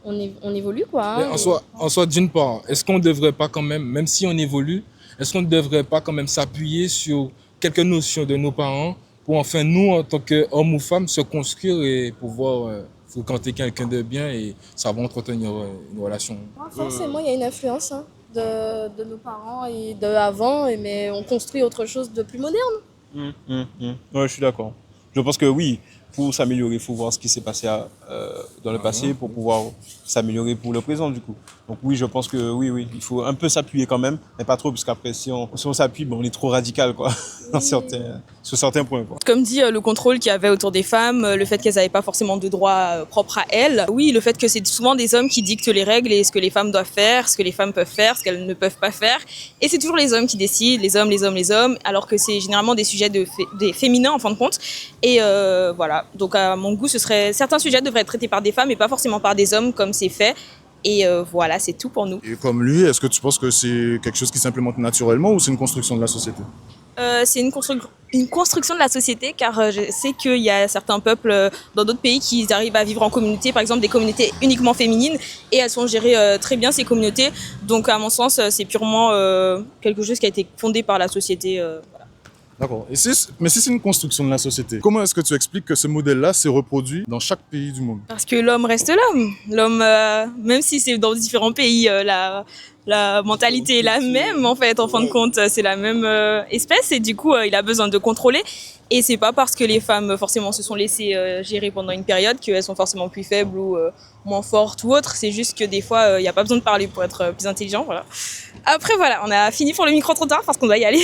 On évolue, quoi. Hein. En soi, d'une part, est-ce qu'on ne devrait pas quand même si on évolue, est-ce qu'on ne devrait pas quand même s'appuyer sur quelques notions de nos parents pour enfin, nous, en tant qu'hommes ou femmes, se construire et pouvoir fréquenter quelqu'un de bien et savoir entretenir une relation? Forcément, il y a une influence de nos parents et d'avant, mais on construit autre chose de plus moderne. Ouais, je suis d'accord. Je pense que oui, pour s'améliorer, il faut voir ce qui s'est passé dans le passé pour pouvoir s'améliorer pour le présent, du coup. Donc oui, je pense que oui, il faut un peu s'appuyer quand même, mais pas trop, parce qu'après, si on s'appuie, on est trop radical, quoi, sur certains points, quoi. Comme dit, le contrôle qu'il y avait autour des femmes, le fait qu'elles n'avaient pas forcément de droits propres à elles. Oui, le fait que c'est souvent des hommes qui dictent les règles et ce que les femmes doivent faire, ce que les femmes peuvent faire, ce qu'elles ne peuvent pas faire. Et c'est toujours les hommes qui décident, les hommes, alors que c'est généralement des sujets des féminins, en fin de compte. Et voilà, donc à mon goût, certains sujets devraient être traités par des femmes et pas forcément par des hommes, comme c'est fait. Et voilà, c'est tout pour nous. Et comme lui, est-ce que tu penses que c'est quelque chose qui s'implémente naturellement ou c'est une construction de la société? C'est une construction de la société, car je sais qu'il y a certains peuples dans d'autres pays qui arrivent à vivre en communauté, par exemple des communautés uniquement féminines, et elles sont gérées très bien, ces communautés. Donc à mon sens, c'est purement quelque chose qui a été fondé par la société. Voilà. D'accord. Mais si c'est une construction de la société, comment est-ce que tu expliques que ce modèle-là s'est reproduit dans chaque pays du monde? Parce que l'homme reste l'homme. L'homme, même si c'est dans différents pays, la mentalité est la même, en fait, en fin de compte. C'est la même espèce et du coup, il a besoin de contrôler. Et c'est pas parce que les femmes forcément se sont laissées gérer pendant une période qu'elles sont forcément plus faibles ou moins fortes ou autres. C'est juste que des fois, il n'y a pas besoin de parler pour être plus intelligent. Voilà. Après, voilà, on a fini pour le micro-trottoir parce qu'on doit y aller.